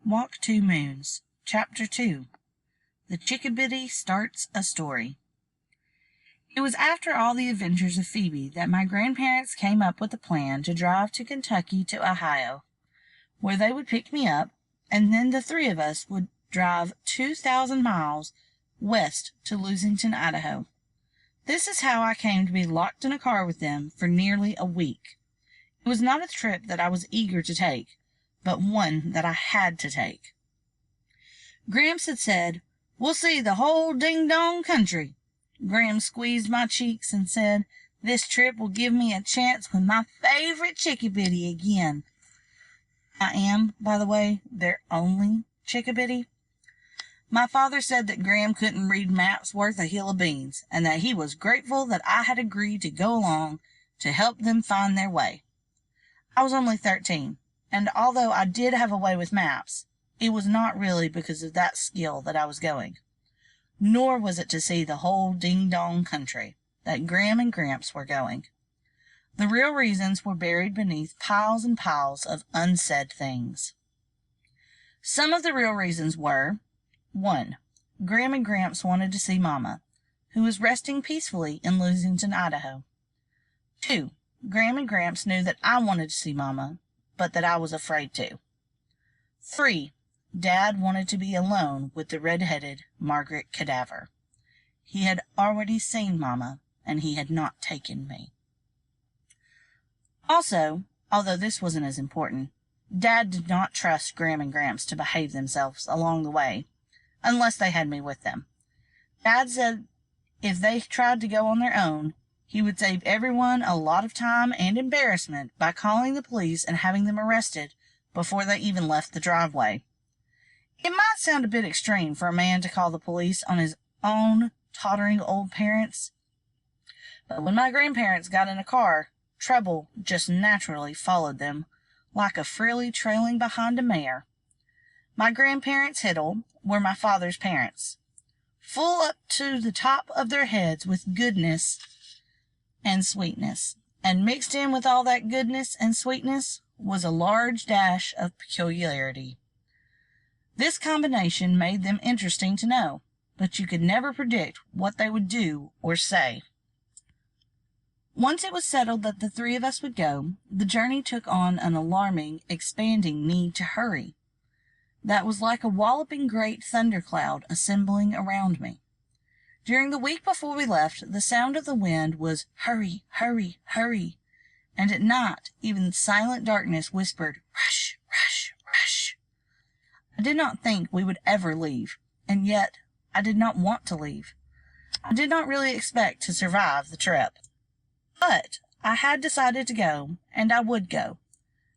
Walk Two Moons, Chapter 2. The Chickabiddy Starts a Story. It was after all the adventures of Phoebe that my grandparents came up with a plan to drive to Kentucky to Ohio, where they would pick me up, and then the three of us would drive 2,000 miles west to Lexington, Idaho. This is how I came to be locked in a car with them for nearly a week. It was not a trip that I was eager to take, but one that I had to take. Gramps had said, "We'll see the whole ding-dong country." Gram squeezed my cheeks and said, "This trip will give me a chance with my favorite Chickabiddy again." I am, by the way, their only Chickabiddy. My father said that Gram couldn't read maps worth a hill of beans, and that he was grateful that I had agreed to go along to help them find their way. I was only 13, and although I did have a way with maps, it was not really because of that skill that I was going. Nor was it to see the whole ding-dong country that Gram and Gramps were going. The real reasons were buried beneath piles and piles of unsaid things. Some of the real reasons were: 1. Gram and Gramps wanted to see Mama, who was resting peacefully in Lexington, Idaho. 2. Gram and Gramps knew that I wanted to see Mama, but that I was afraid to. 3. Dad wanted to be alone with the red-headed Margaret Cadaver. He had already seen Mama, and he had not taken me. Also, although this wasn't as important, Dad did not trust Gram and Gramps to behave themselves along the way, unless they had me with them. Dad said if they tried to go on their own, he would save everyone a lot of time and embarrassment by calling the police and having them arrested before they even left the driveway. It might sound a bit extreme for a man to call the police on his own tottering old parents, but when my grandparents got in a car, trouble just naturally followed them, like a frilly trailing behind a mare. My grandparents, Hiddle, were my father's parents, full up to the top of their heads with goodness and sweetness, and mixed in with all that goodness and sweetness was a large dash of peculiarity. This combination made them interesting to know, but you could never predict what they would do or say. Once it was settled that the three of us would go, the journey took on an alarming, expanding need to hurry. That was like a walloping great thundercloud assembling around me. During the week before we left, the sound of the wind was hurry, hurry, hurry, and at night even silent darkness whispered rush, rush, rush. I did not think we would ever leave, and yet I did not want to leave. I did not really expect to survive the trip. But I had decided to go, and I would go.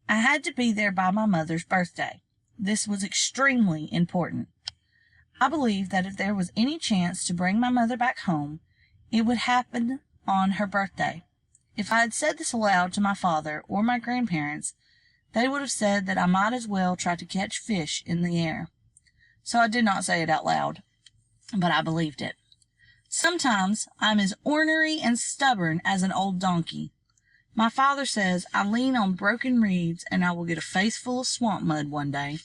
I had to be there by my mother's birthday. This was extremely important. I believed that if there was any chance to bring my mother back home, it would happen on her birthday. If I had said this aloud to my father or my grandparents, they would have said that I might as well try to catch fish in the air. So I did not say it out loud, but I believed it. Sometimes I'm as ornery and stubborn as an old donkey. My father says I lean on broken reeds and I will get a face full of swamp mud one day.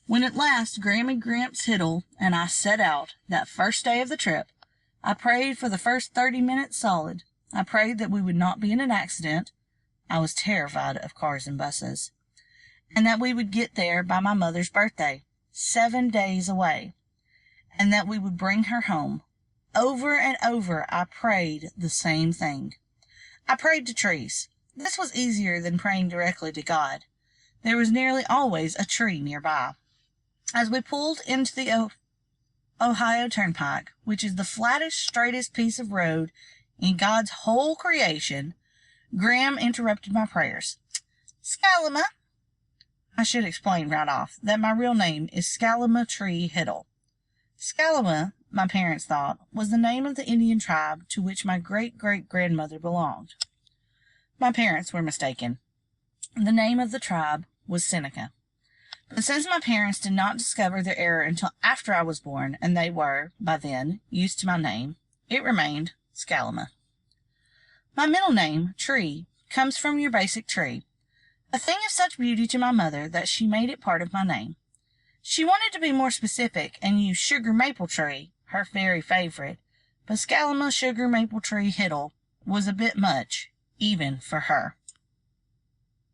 When at last Gram and Gramps Hiddle and I set out, that first day of the trip, I prayed for the first 30 minutes solid. I prayed that we would not be in an accident. I was terrified of cars and buses. And that we would get there by my mother's birthday, 7 days away, and that we would bring her home. Over and over I prayed the same thing. I prayed to trees. This was easier than praying directly to God. There was nearly always a tree nearby. As we pulled into the Ohio Turnpike, which is the flattest, straightest piece of road in God's whole creation, Gram interrupted my prayers. "Scalama." I should explain right off that my real name is Scalama Tree Hiddle. Scalama, my parents thought, was the name of the Indian tribe to which my great-great-grandmother belonged. My parents were mistaken. The name of the tribe was Seneca. But since my parents did not discover their error until after I was born, and they were, by then, used to my name, it remained Scalama. My middle name, Tree, comes from your basic tree, a thing of such beauty to my mother that she made it part of my name. She wanted to be more specific and use sugar maple tree, her very favorite, but Scalama sugar maple tree Hiddle was a bit much, even for her.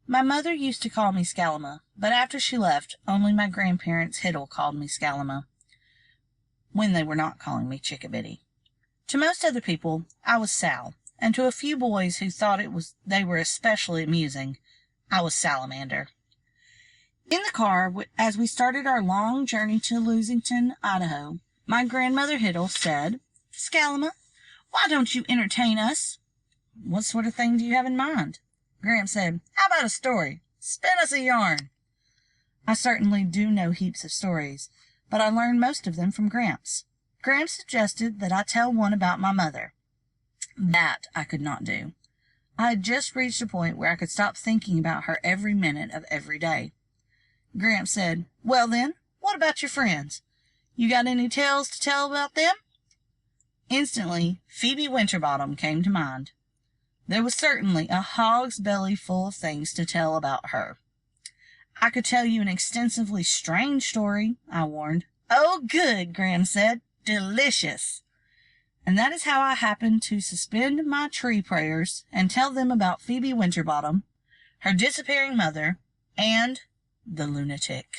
My mother used to call me Scalama, but after she left, only my grandparents Hiddle called me Scalama, when they were not calling me Chickabiddy. To most other people, I was Sal, and to a few boys who thought they were especially amusing, I was Salamander. In the car, as we started our long journey to Lusington, Idaho, my grandmother Hiddle said, "Scalama, why don't you entertain us?" "What sort of thing do you have in mind?" Gramps said, "How about a story? Spin us a yarn." I certainly do know heaps of stories, but I learned most of them from Gramps. Gramps suggested that I tell one about my mother. That I could not do. I had just reached a point where I could stop thinking about her every minute of every day. Gramps said, "Well then, what about your friends? You got any tales to tell about them?" Instantly, Phoebe Winterbottom came to mind. There was certainly a hog's belly full of things to tell about her. "I could tell you an extensively strange story," I warned. "Oh, good," Gramps said. "Delicious." And that is how I happened to suspend my tree prayers and tell them about Phoebe Winterbottom, her disappearing mother, and the lunatic.